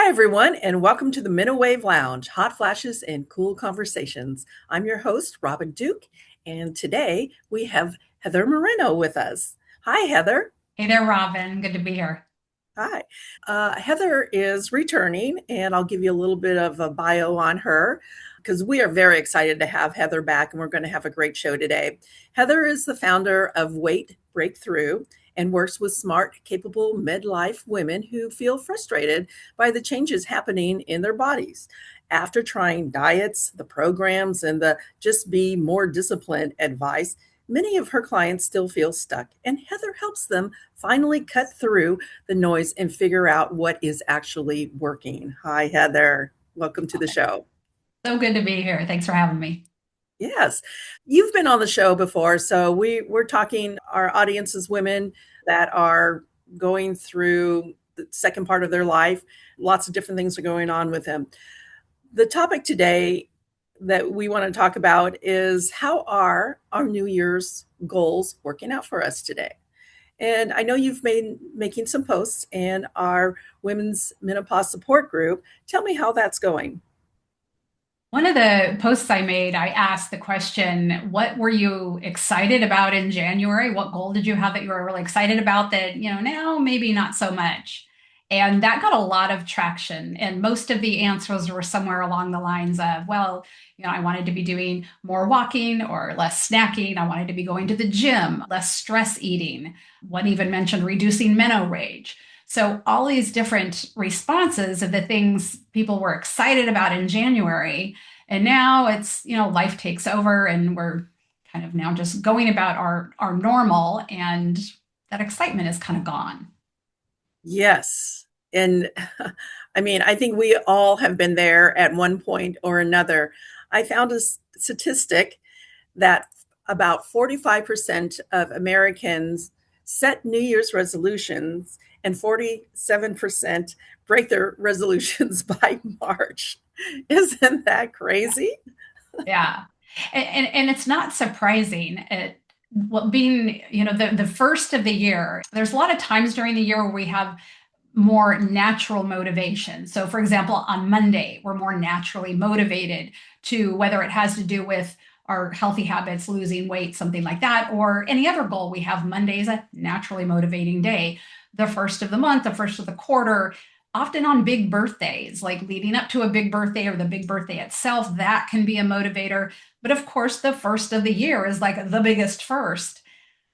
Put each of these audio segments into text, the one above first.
everyone, and welcome to the Menowave Lounge, hot flashes and cool conversations. I'm your host, Robin Duke, and today we have Heather Moreno with us. Hi, Heather. Hey there, Robin. Good to be here. Hi. Heather is returning, and I'll give you a little bit of a bio on her because we are very excited to have Heather back, and we're going to have a great show today. Heather is the founder of Weight Breakthrough and works with smart, capable midlife women who feel frustrated by the changes happening in their bodies. After trying diets, the programs, and the just be more disciplined advice, many of her clients still feel stuck, and Heather helps them finally cut through the noise and figure out what is actually working. Hi, Heather. Welcome to the show. So good to be here. Thanks for having me. Yes, you've been on the show before, so we're talking our audience is women that are going through the second part of their life. Lots of different things are going on with them. The topic today that we want to talk about is how are our New Year's goals working out for us today? And I know you've made making some posts in our women's menopause support group. Tell me how that's going. One of the posts I made, I asked the question, what were you excited about in January? What goal did you have that you were really excited about that, now maybe not so much? And that got a lot of traction. And most of the answers were somewhere along the lines of, well, I wanted to be doing more walking or less snacking. I wanted to be going to the gym, less stress eating. One even mentioned reducing menopause rage. So all these different responses of the things people were excited about in January. And now it's, life takes over and we're kind of now just going about our normal, and that excitement is kind of gone. Yes. And I mean, I think we all have been there at one point or another. I found a statistic that about 45% of Americans set New Year's resolutions and 47% break their resolutions by March. Isn't that crazy? Yeah. And it's not surprising. Being, the first of the year, there's a lot of times during the year where we have more natural motivation. So, for example, on Monday, we're more naturally motivated to whether it has to do with our healthy habits, losing weight, something like that, or any other goal we have. Monday is a naturally motivating day. The first of the month, the first of the quarter, often on big birthdays, like leading up to a big birthday or the big birthday itself, that can be a motivator. But of course, the first of the year is like the biggest first.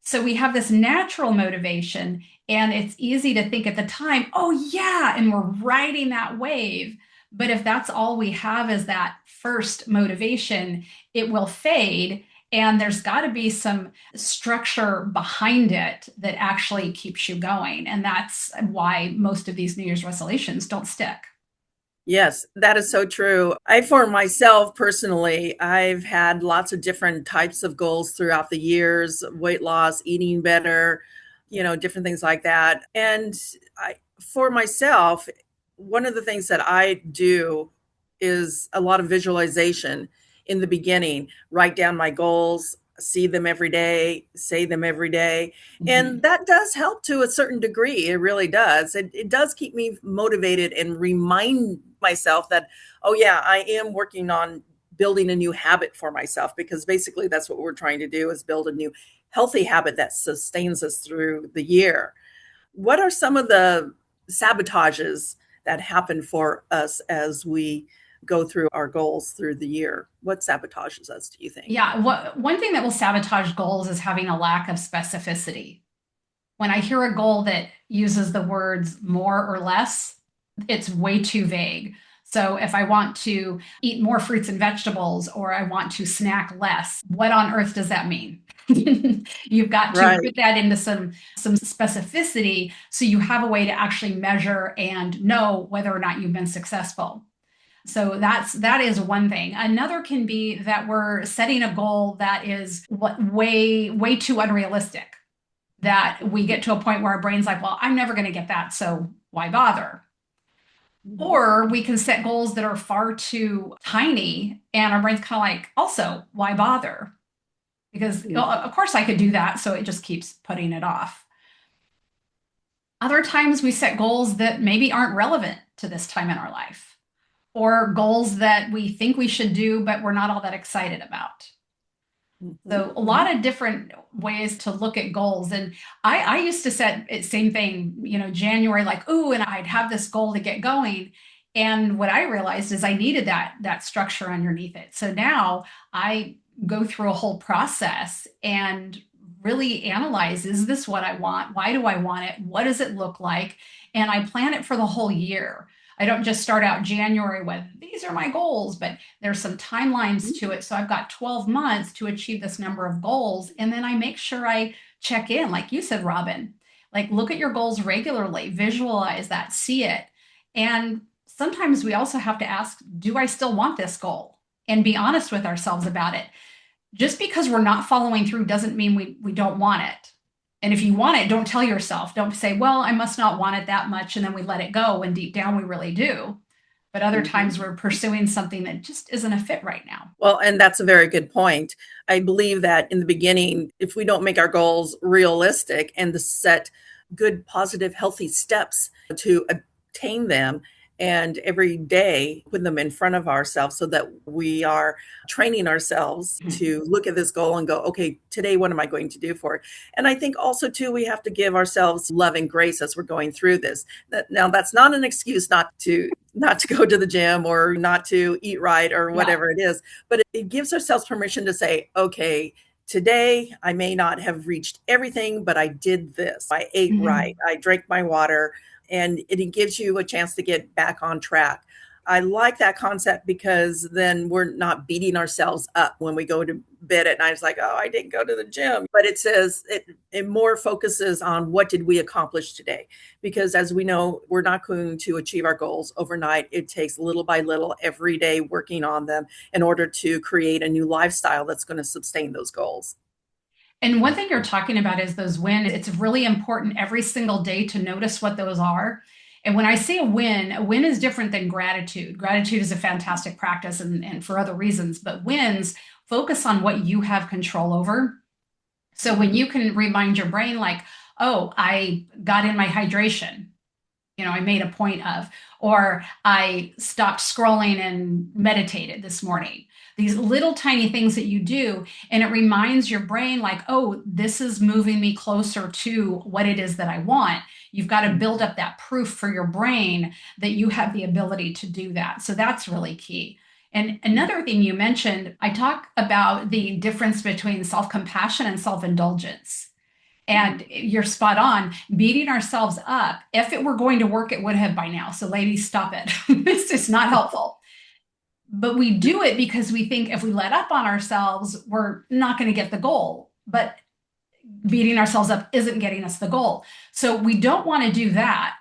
So we have this natural motivation, and it's easy to think at the time, oh, yeah, and we're riding that wave. But if that's all we have is that first motivation, it will fade. And there's got to be some structure behind it that actually keeps you going. And that's why most of these New Year's resolutions don't stick. Yes, that is so true. For myself personally, I've had lots of different types of goals throughout the years, weight loss, eating better, different things like that. And for myself, one of the things that I do is a lot of visualization in the beginning, write down my goals, see them every day, say them every day. And Mhm. that does help to a certain degree. It really does. It does keep me motivated and remind myself that, oh, yeah, I am working on building a new habit for myself, because basically that's what we're trying to do, is build a new healthy habit that sustains us through the year. What are some of the sabotages that happen for us as we go through our goals through the year? What sabotages us, do you think? Yeah, one thing that will sabotage goals is having a lack of specificity. When I hear a goal that uses the words more or less, it's way too vague. So if I want to eat more fruits and vegetables or I want to snack less, what on earth does that mean? You've got to Right. put that into some specificity so you have a way to actually measure and know whether or not you've been successful. So that is one thing. Another can be that we're setting a goal that is way too unrealistic, that we get to a point where our brain's like, well, I'm never going to get that, so why bother? Mhm. Or we can set goals that are far too tiny, and our brain's kind of like, also, why bother? Because Mhm. well, of course I could do that, so it just keeps putting it off. Other times we set goals that maybe aren't relevant. to this time in our life, or goals that we think we should do, but we're not all that excited about. Mhm, So a mhm. lot of different ways to look at goals. And I used to set it, same thing, January, like, ooh, and I'd have this goal to get going. And what I realized is I needed that structure underneath it. So now I go through a whole process and really analyze, is this what I want? Why do I want it? What does it look like? And I plan it for the whole year. I don't just start out January with these are my goals, but there's some timelines to it. So I've got 12 months to achieve this number of goals. And then I make sure I check in, like you said, Robin, like look at your goals regularly, visualize that, see it. And sometimes we also have to ask, do I still want this goal? And be honest with ourselves about it. Just because we're not following through doesn't mean we don't want it. And if you want it, don't tell yourself, don't say, well, I must not want it that much. And then we let it go when deep down we really do. But other Mhm. times we're pursuing something that just isn't a fit right now. Well, and that's a very good point. I believe that in the beginning, if we don't make our goals realistic and to set good, positive, healthy steps to attain them, and every day put them in front of ourselves so that we are training ourselves Mhm. to look at this goal and go, okay, today, what am I going to do for it? And I think also, too, we have to give ourselves love and grace as we're going through this. Now, that's not an excuse not to go to the gym or not to eat right or Yeah. whatever it is, but it gives ourselves permission to say, okay, today I may not have reached everything, but I did this. I ate right. Mhm. I drank my water, and it gives you a chance to get back on track. I like that concept because then we're not beating ourselves up when we go to bed at night. It's like, oh, I didn't go to the gym. But it more focuses on what did we accomplish today? Because as we know, we're not going to achieve our goals overnight. It takes little by little every day working on them in order to create a new lifestyle that's going to sustain those goals. And one thing you're talking about is those wins. It's really important every single day to notice what those are. And when I say a win is different than gratitude. Gratitude is a fantastic practice and for other reasons, but wins focus on what you have control over. So when Mhm. you can remind your brain, like, oh, I got in my hydration, I made a point of, or I stopped scrolling and meditated this morning. These little tiny things that you do, and it reminds your brain, like, oh, this is moving me closer to what it is that I want. You've got to build Mhm. up that proof for your brain that you have the ability to do that. So that's really key. And another thing you mentioned, I talk about the difference between self compassion and self indulgence. Mhm. And you're spot on, beating ourselves up. If it were going to work, it would have by now. So, ladies, stop it. This is not helpful. But we do it because we think if we let up on ourselves, we're not going to get the goal. But beating ourselves up isn't getting us the goal. So, we don't want to do that.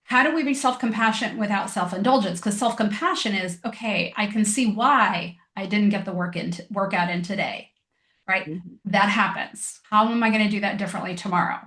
How do we be self compassionate without self indulgence? Because self compassion is okay, I can see why I didn't get the workout in today, right? Mhm. That happens. How am I going to do that differently tomorrow?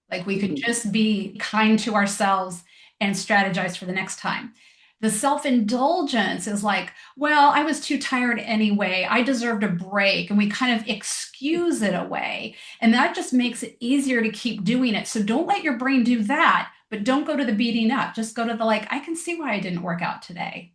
Like we could Mhm. just be kind to ourselves and strategize for the next time. The self indulgence is like, well, I was too tired anyway. I deserved a break. And we kind of excuse it away. And that just makes it easier to keep doing it. So don't let your brain do that, but don't go to the beating up. Just go to the like, I can see why I didn't work out today.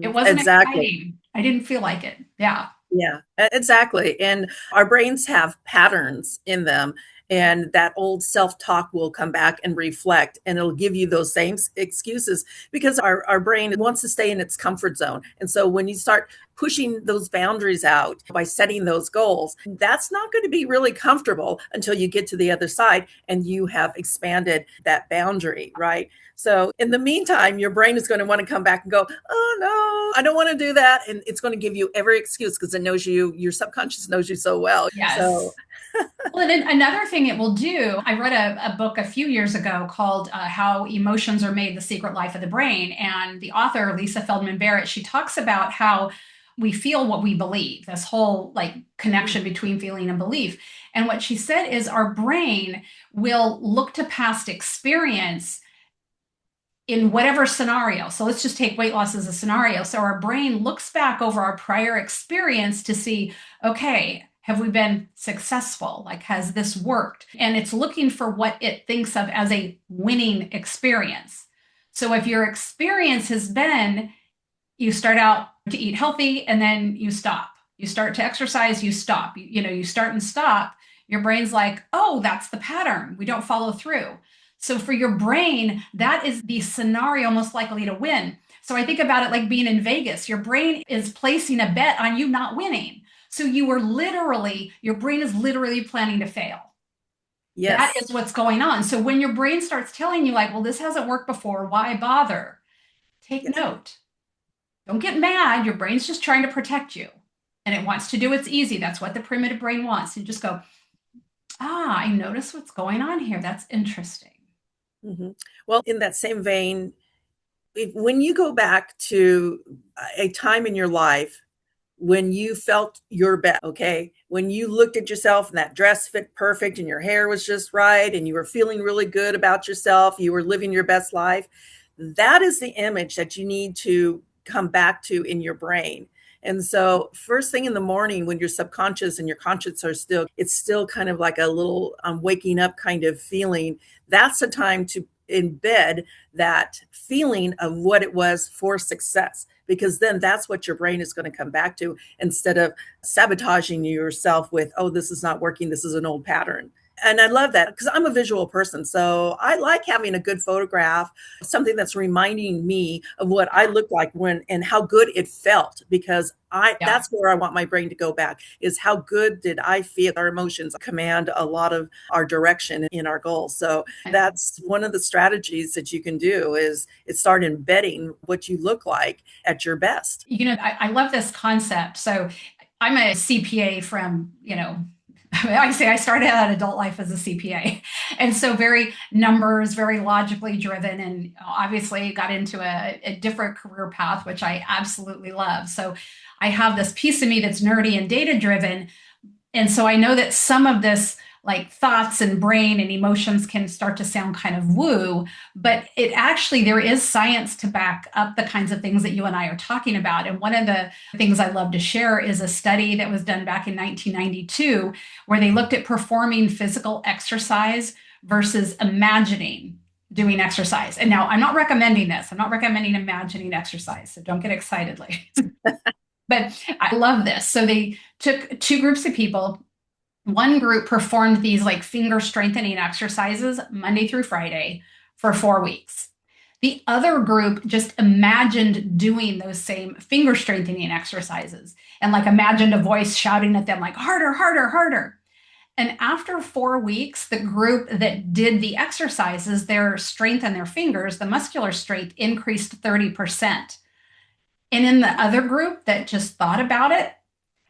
It Mhm. wasn't Exactly. exciting. I didn't feel like it. Yeah. Yeah, exactly. And our brains have patterns in them, and that old self-talk will come back and reflect, and it'll give you those same excuses because our brain wants to stay in its comfort zone. And so when you start pushing those boundaries out by setting those goals, that's not going to be really comfortable until you get to the other side and you have expanded that boundary, right? So in the meantime, your brain is going to want to come back and go, oh no, I don't want to do that. And it's going to give you every excuse because it knows you, your subconscious knows you so well. So, Yes. Well, and then another thing it will do, I read a book a few years ago called How Emotions Are Made, The Secret Life of the Brain. And the author, Lisa Feldman Barrett, she talks about how we feel what we believe, this whole like connection between feeling and belief. And what she said is our brain will look to past experience in whatever scenario. So let's just take weight loss as a scenario. So our brain looks back over our prior experience to see, okay, have we been successful? Like, has this worked? And it's looking for what it thinks of as a winning experience. So if your experience has been you start out to eat healthy and then you stop. You start to exercise, you stop. You start and stop. Your brain's like, oh, that's the pattern. We don't follow through. So for your brain, that is the scenario most likely to win. So I think about it like being in Vegas. Your brain is placing a bet on you not winning. So your brain is literally planning to fail. That Yes. is what's going on. So when your brain starts telling you, like, well, this hasn't worked before, why bother? Take Yes. note. Don't get mad. Your brain's just trying to protect you. And it wants to do what's easy. That's what the primitive brain wants. You just go, I notice what's going on here. That's interesting. Mhm. Well, in that same vein, when you go back to a time in your life when you felt your best, okay, when you looked at yourself and that dress fit perfect and your hair was just right and you were feeling really good about yourself, you were living your best life, that is the image that you need to come back to in your brain. And so, first thing in the morning, when your subconscious and your conscious are still, it's still kind of like a little waking up kind of feeling. That's the time to embed that feeling of what it was for success, because then that's what your brain is going to come back to instead of sabotaging yourself with, oh, this is not working, this is an old pattern. And I love that because I'm a visual person. So I like having a good photograph, something that's reminding me of what I look like when and how good it felt, because I Yeah. that's where I want my brain to go back, is how good did I feel. Our emotions command a lot of our direction in our goals. So that's one of the strategies that you can do is start embedding what you look like at your best. I love this concept. So I'm a CPA from, I say I started out adult life as a CPA. And so very numbers, very logically driven, and obviously got into a different career path, which I absolutely love. So I have this piece of me that's nerdy and data driven, and so I know that some of this like thoughts and brain and emotions can start to sound kind of woo, but it actually, there is science to back up the kinds of things that you and I are talking about. And one of the things I love to share is a study that was done back in 1992 where they looked at performing physical exercise versus imagining doing exercise. And now I'm not recommending this. I'm not recommending imagining exercise. So don't get excited, ladies. But I love this. So they took two groups of people. One group performed these like finger strengthening exercises Monday through Friday for 4 weeks. The other group just imagined doing those same finger strengthening exercises and like imagined a voice shouting at them like harder, harder, harder. And after 4 weeks, the group that did the exercises, their strength in their fingers, the muscular strength increased 30%. And in the other group that just thought about it,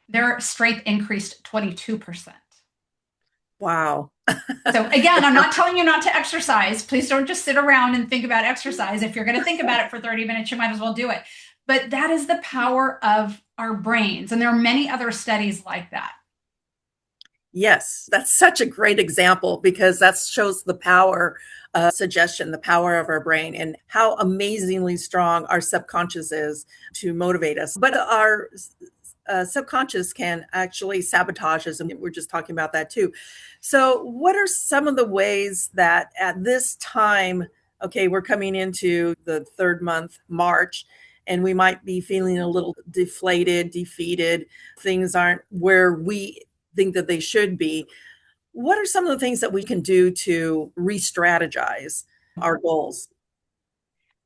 their strength increased 22%. Wow. So again, I'm not telling you not to exercise. Please don't just sit around and think about exercise. If you're going to think about it for 30 minutes, you might as well do it. But that is the power of our brains. And there are many other studies like that. Yes, that's such a great example because that shows the power of suggestion, the power of our brain, and how amazingly strong our subconscious is to motivate us. But our subconscious can actually sabotage us, and we're just talking about that too. So, what are some of the ways that at this time, okay, we're coming into the third month, March, and we might be feeling a little deflated, defeated, things aren't where we think that they should be. What are some of the things that we can do to re-strategize our goals?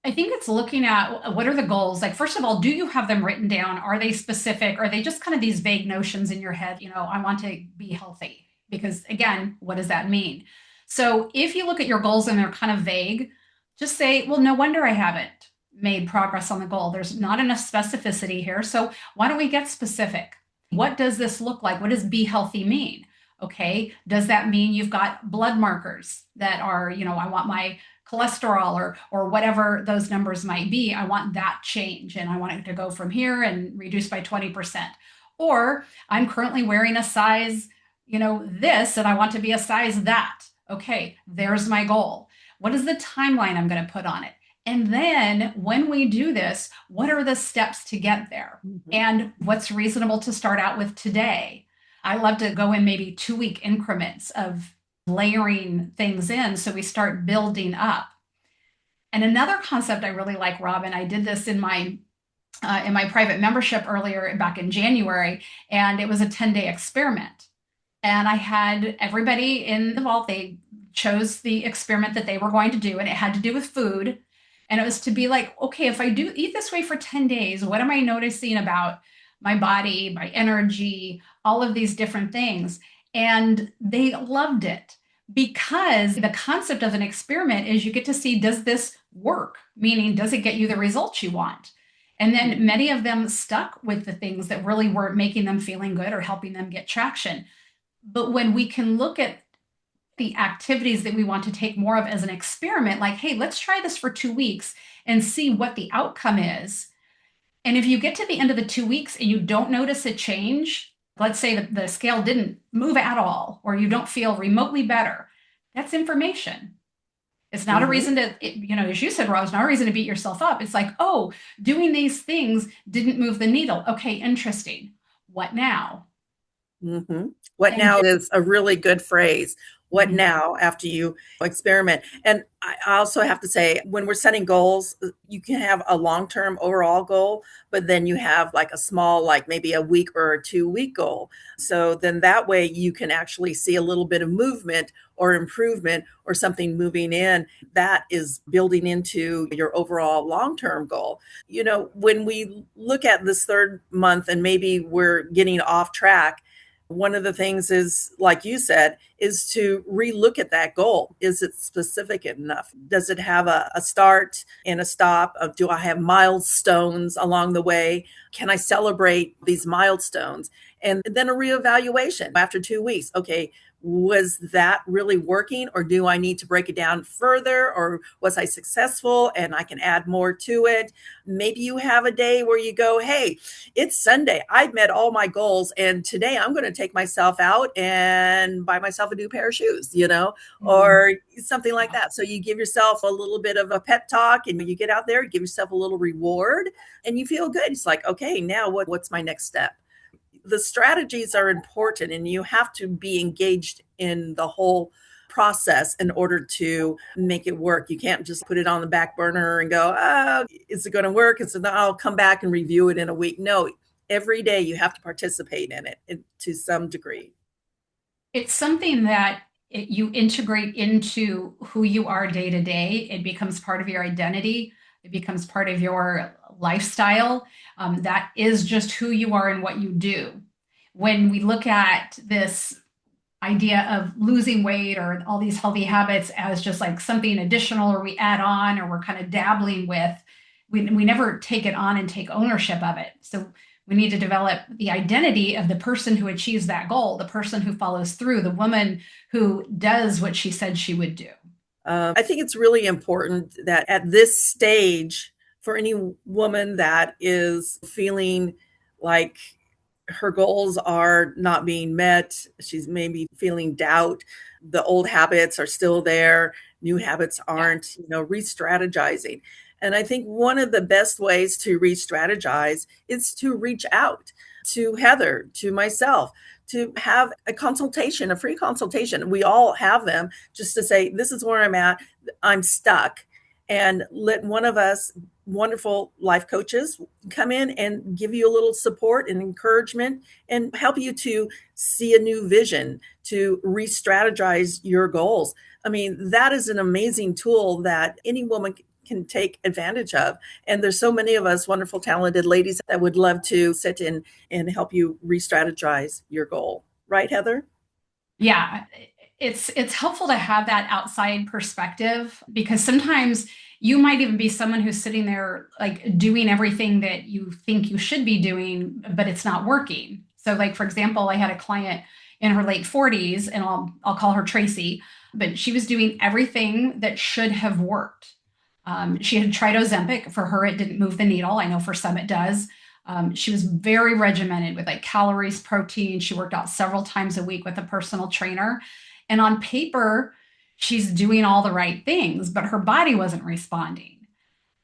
I think it's looking at what are the goals. Like, first of all, do you have them written down? Are they specific? Are they just kind of these vague notions in your head? I want to be healthy. Because again, what does that mean? So if you look at your goals and they're kind of vague, just say, well, no wonder I haven't made progress on the goal. There's not enough specificity here. So why don't we get specific? What does this look like? What does be healthy mean? Okay. Does that mean you've got blood markers that are, I want my cholesterol or whatever those numbers might be, I want that change and I want it to go from here and reduce by 20%. Or I'm currently wearing a size, this and I want to be a size that. Okay, there's my goal. What is the timeline I'm going to put on it? And then when we do this, what are the steps to get there? Mhm. And what's reasonable to start out with today? I love to go in maybe 2 week increments of layering things in so we start building up. And another concept I really like, Robin, I did this in my private membership earlier back in January, and it was a 10-day experiment. And I had everybody in the vault, they chose the experiment that they were going to do, and it had to do with food. And it was to be like, okay, if I do eat this way for 10 days, what am I noticing about my body, my energy, all of these different things? And they loved it because the concept of an experiment is you get to see, does this work? Meaning, does it get you the results you want? And then many of them stuck with the things that really weren't making them feeling good or helping them get traction. But when we can look at the activities that we want to take more of as an experiment, like, hey, let's try this for 2 weeks and see what the outcome is. And if you get to the end of the 2 weeks and you don't notice a change, let's say that the scale didn't move at all, or you don't feel remotely better, that's information. It's not a Mm-hmm. reason to, as you said, Rob, it's not a reason to beat yourself up. It's like, oh, doing these things didn't move the needle. Okay, interesting. What now? Mm-hmm. What And now is a really good phrase. What Mhm. now after you experiment? And I also have to say, when we're setting goals, you can have a long term overall goal, but then you have like a small, like maybe a week or a 2 week goal. So then that way you can actually see a little bit of movement or improvement or something moving in that is building into your overall long term goal. When we look at this third month and maybe we're getting off track, one of the things is, like you said, is to relook at that goal. Is it specific enough? Does it have a start and a stop? Of, do I have milestones along the way? Can I celebrate these milestones? And then a reevaluation after 2 weeks. Okay, was that really working, or do I need to break it down further, or was I successful and I can add more to it? Maybe you have a day where you go, hey, it's Sunday. I've met all my goals, and today I'm going to take myself out and buy myself a new pair of shoes, Mm, or something like yeah. that. So you give yourself a little bit of a pep talk, and you get out there, give yourself a little reward, and you feel good. It's like, okay, now what's my next step? The strategies are important, and you have to be engaged in the whole process in order to make it work. You can't just put it on the back burner and go, oh, is it going to work? It's I'll come back and review it in a week. No, every day you have to participate in it to some degree. It's something that you integrate into who you are day to day. It becomes part of your identity. It becomes part of your lifestyle. That is just who you are and what you do. When we look at this idea of losing weight or all these healthy habits as just like something additional or we add on or we're kind of dabbling with, we never take it on and take ownership of it. So we need to develop the identity of the person who achieves that goal, the person who follows through, the woman who does what she said she would do. I think it's really important that at this stage, for any woman that is feeling like her goals are not being met, she's maybe feeling doubt, the old habits are still there, new habits Yeah. aren't, re-strategizing. And I think one of the best ways to re-strategize is to reach out to Heather, to myself, to have a consultation, a free consultation. We all have them, just to say, this is where I'm at, I'm stuck. And let one of us wonderful life coaches come in and give you a little support and encouragement and help you to see a new vision, to re strategize your goals. I mean, that is an amazing tool that any woman can take advantage of. And there's so many of us wonderful, talented ladies that would love to sit in and help you re strategize your goal. Right, Heather? Yeah, it's helpful to have that outside perspective because sometimes you might even be someone who's sitting there like doing everything that you think you should be doing, but it's not working. So like for example, I had a client in her late 40s and I'll call her Tracy, but she was doing everything that should have worked. She had tried Ozempic. For her, it didn't move the needle. I know for some it does. She was very regimented with like calories, protein. She worked out several times a week with a personal trainer. And on paper, she's doing all the right things, but her body wasn't responding.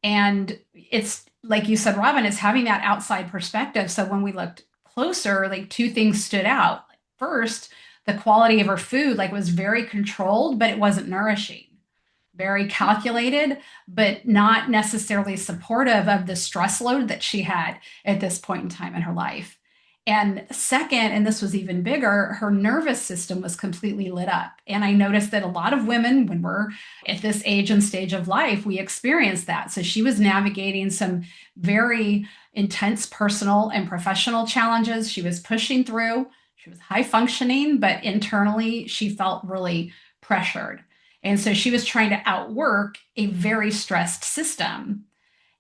And it's like you said, Robin, is having that outside perspective. So when we looked closer, like two things stood out. First, the quality of her food, like was very controlled, but it wasn't nourishing. very calculated, but not necessarily supportive of the stress load that she had at this point in time in her life. And second, and this was even bigger, her nervous system was completely lit up. And I noticed that a lot of women, when we're at this age and stage of life, we experience that. So she was navigating some very intense personal and professional challenges. She was pushing through. She was high functioning, but internally she felt really pressured. And so she was trying to outwork a very stressed system.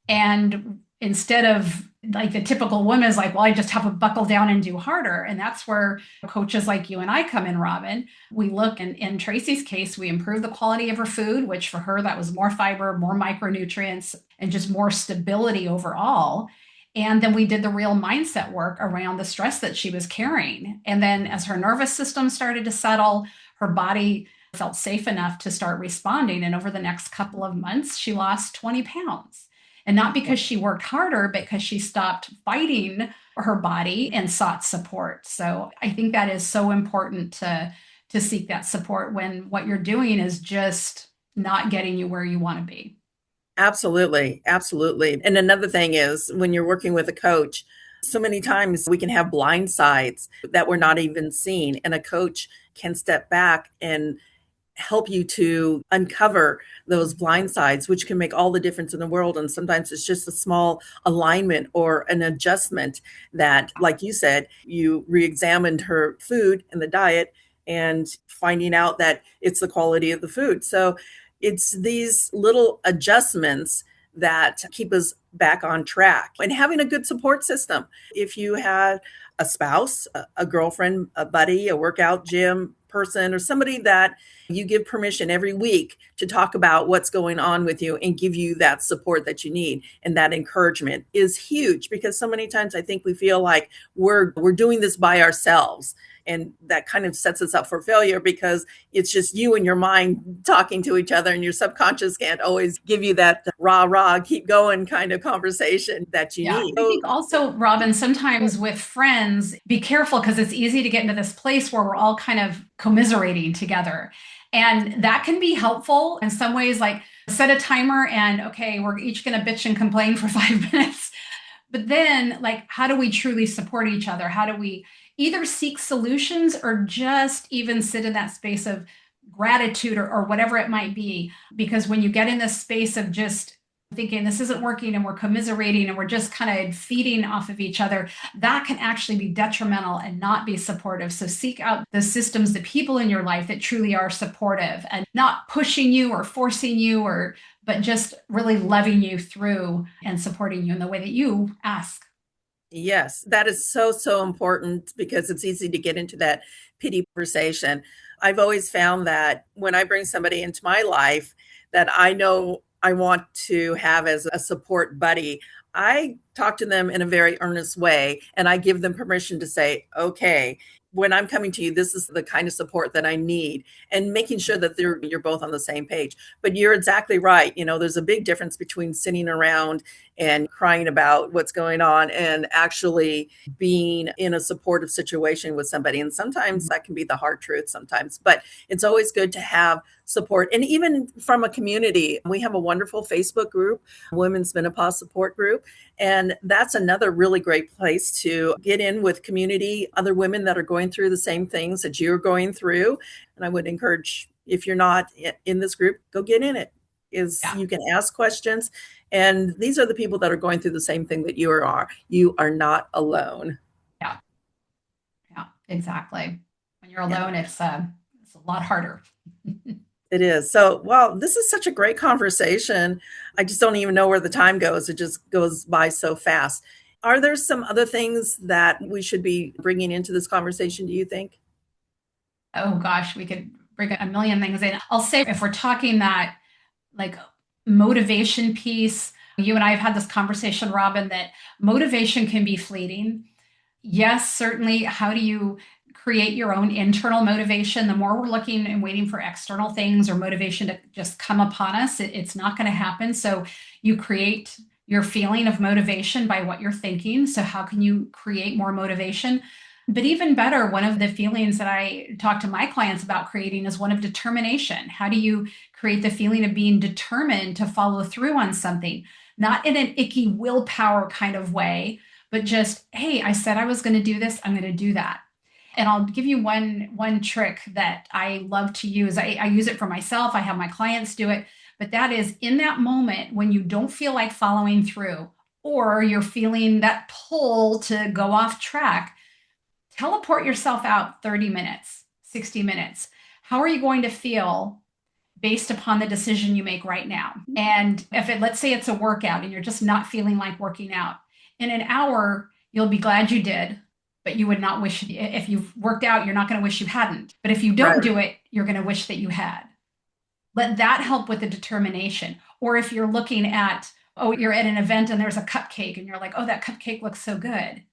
And instead of like the typical woman is like, well, I just have to buckle down and do harder. And that's where coaches like you and I come in, Robin. We look, and in Tracy's case, we improve the quality of her food, which for her, that was more fiber, more micronutrients, and just more stability overall. And then we did the real mindset work around the stress that she was carrying. And then as her nervous system started to settle, her body felt safe enough to start responding. And over the next couple of months, she lost 20 pounds. And not because she worked harder, but because she stopped fighting her body and sought support. So I think that is so important to seek that support when what you're doing is just not getting you where you want to be. Absolutely, absolutely. And another thing is when you're working with a coach, so many times we can have blind sides that we're not even seeing, and a coach can step back and help you to uncover those blind sides, which can make all the difference in the world. And sometimes it's just a small alignment or an adjustment that, like you said, you re-examined her food and the diet and finding out that it's the quality of the food. So it's these little adjustments that keep us back on track, and having a good support system. If you had a spouse, a girlfriend, a buddy, a workout gym person, or somebody that you give permission every week to talk about what's going on with you and give you that support that you need, and that encouragement is huge, because so many times I think we feel like we're doing this by ourselves, and that kind of sets us up for failure because it's just you and your mind talking to each other, and your subconscious can't always give you that rah rah keep going kind of conversation that you Yeah. need. I So think also, Robin, sometimes with friends, be careful because it's easy to get into this place where we're all kind of commiserating together. And that can be helpful in some ways, like set a timer and, okay, we're each going to bitch and complain for 5 minutes. But then, like, how do we truly support each other? How do we either seek solutions or just even sit in that space of gratitude or whatever it might be? Because when you get in this space of just thinking this isn't working and we're commiserating and we're just kind of feeding off of each other, that can actually be detrimental and not be supportive. So seek out the systems, the people in your life that truly are supportive and not pushing you or forcing you or but just really loving you through and supporting you in the way that you ask. yes, that is so, so important, because it's easy to get into that pity conversation. I've always found that when I bring somebody into my life that I know I want to have as a support buddy, I talk to them in a very earnest way, and I give them permission to say, okay, when I'm coming to you, this is the kind of support that I need, and making sure that you're both on the same page. But you're exactly right. There's a big difference between sitting around and crying about what's going on and actually being in a supportive situation with somebody. And sometimes that can be the hard truth sometimes, but it's always good to have support. And even from a community, we have a wonderful Facebook group, Women's Menopause Support Group. And that's another really great place to get in with community, other women that are going through the same things that you're going through. And I would encourage, if you're not in this group, go get in it. Is Yeah, you can ask questions, and these are the people that are going through the same thing that you are. You are not alone. yeah, yeah, exactly. When you're Yeah. alone, it's a lot harder. It is. So, wow, this is such a great conversation. I just don't even know where the time goes. It just goes by so fast. Are there some other things that we should be bringing into this conversation, do you think? Oh gosh, we could bring a million things in. I'll say if we're talking that like motivation piece, you and I have had this conversation, Robin, that motivation can be fleeting. Yes, certainly. How do you create your own internal motivation? The more we're looking and waiting for external things or motivation to just come upon us, it's not going to happen. So you create your feeling of motivation by what you're thinking. So how can you create more motivation? But even better, one of the feelings that I talk to my clients about creating is one of determination. How do you create the feeling of being determined to follow through on something? Not in an icky willpower kind of way, but just, hey, I said I was going to do this, I'm going to do that. And I'll give you one trick that I love to use. I use it for myself. I have my clients do it, but that is in that moment when you don't feel like following through, or you're feeling that pull to go off track, teleport yourself out 30 minutes, 60 minutes. How are you going to feel based upon the decision you make right now? And if it, let's say it's a workout and you're just not feeling like working out, in an hour, you'll be glad you did, but you would not wish, if you've worked out, you're not going to wish you hadn't. But if you don't Right. do it, you're going to wish that you had. Let that help with the determination. Or if you're looking at, oh, you're at an event and there's a cupcake and you're like, oh, that cupcake looks so good.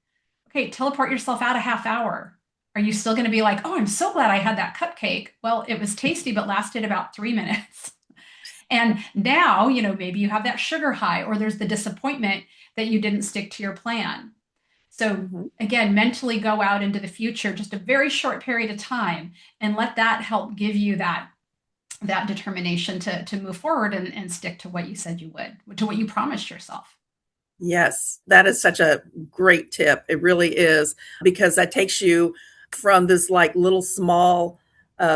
Okay, teleport yourself out a half hour. Are you still going to be like, oh, I'm so glad I had that cupcake? Well, it was tasty, but lasted about 3 minutes. And now, maybe you have that sugar high, or there's the disappointment that you didn't stick to your plan. So, Mhm. again, mentally go out into the future, just a very short period of time, and let that help give you that determination to move forward and stick to what you said you would, to what you promised yourself. Yes, that is such a great tip. It really is because that takes you from this like little small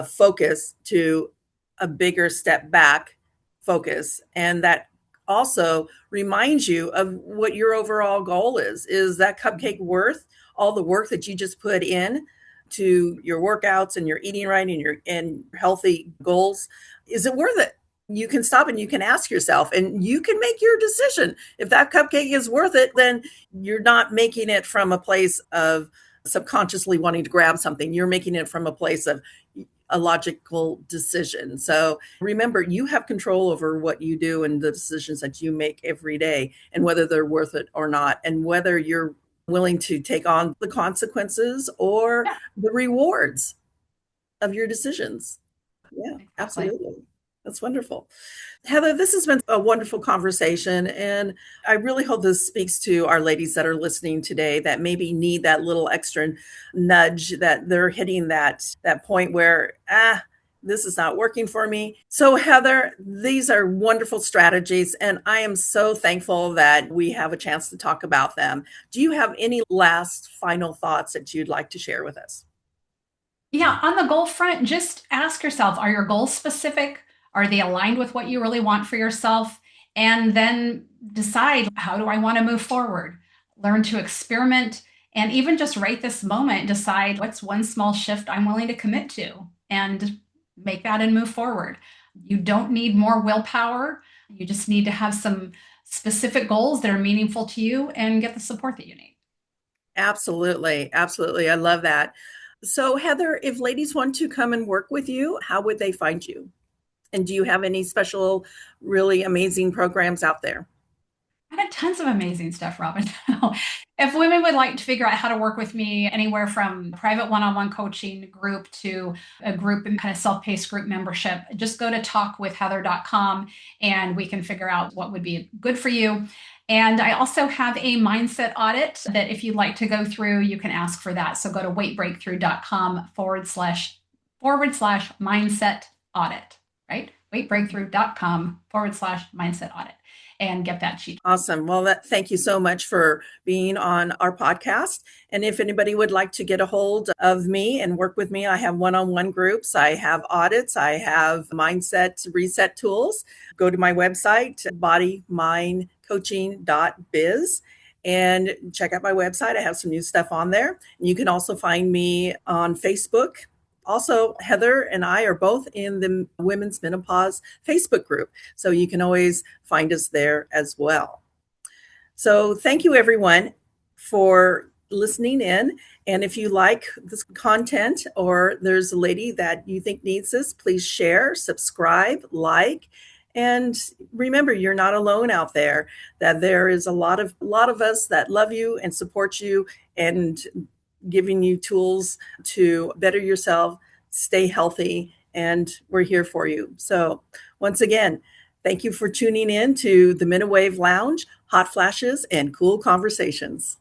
focus to a bigger step back focus. And that also reminds you of what your overall goal is. Is that cupcake worth all the work that you just put in to your workouts and your eating right and your and healthy goals? Is it worth it? You can stop and you can ask yourself and you can make your decision. If that cupcake is worth it, then you're not making it from a place of subconsciously wanting to grab something. You're making it from a place of a logical decision. So remember, you have control over what you do and the decisions that you make every day and whether they're worth it or not, and whether you're willing to take on the consequences or Yeah, the rewards of your decisions. Yeah, exactly. absolutely. That's wonderful. Heather, this has been a wonderful conversation. And I really hope this speaks to our ladies that are listening today that maybe need that little extra nudge, that they're hitting that point where, this is not working for me. So, Heather, these are wonderful strategies, and I am so thankful that we have a chance to talk about them. Do you have any last final thoughts that you'd like to share with us? Yeah, on the goal front, just ask yourself, are your goals specific? Are they aligned with what you really want for yourself? And then decide, how do I want to move forward? Learn to experiment, and even just right this moment, decide what's one small shift I'm willing to commit to and make that and move forward. You don't need more willpower. You just need to have some specific goals that are meaningful to you and get the support that you need. Absolutely. Absolutely. I love that. So, Heather, if ladies want to come and work with you, how would they find you? And do you have any special, really amazing programs out there? I had tons of amazing stuff, Robin. If women would like to figure out how to work with me, anywhere from private one-on-one coaching group to a group and kind of self-paced group membership, just go to talkwithheather.com and we can figure out what would be good for you. And I also have a mindset audit that if you'd like to go through, you can ask for that. So go to weightbreakthrough.com forward slash mindset audit, right? Weightbreakthrough.com forward slash mindset audit and get that sheet. Awesome. Well, thank you so much for being on our podcast. And if anybody would like to get a hold of me and work with me, I have one on one groups, I have audits, I have mindset reset tools. Go to my website, bodymindcoaching.biz, and check out my website. I have some new stuff on there. You can also find me on Facebook. Also, Heather and I are both in the Women's Menopause Facebook group. So you can always find us there as well. So thank you, everyone, for listening in. And if you like this content or there's a lady that you think needs this, please share, subscribe, like. And remember, you're not alone out there, that there is a lot of us that love you and support you and giving you tools to better yourself, stay healthy, and we're here for you. So, once again, thank you for tuning in to the Menowave Lounge, hot flashes and cool conversations.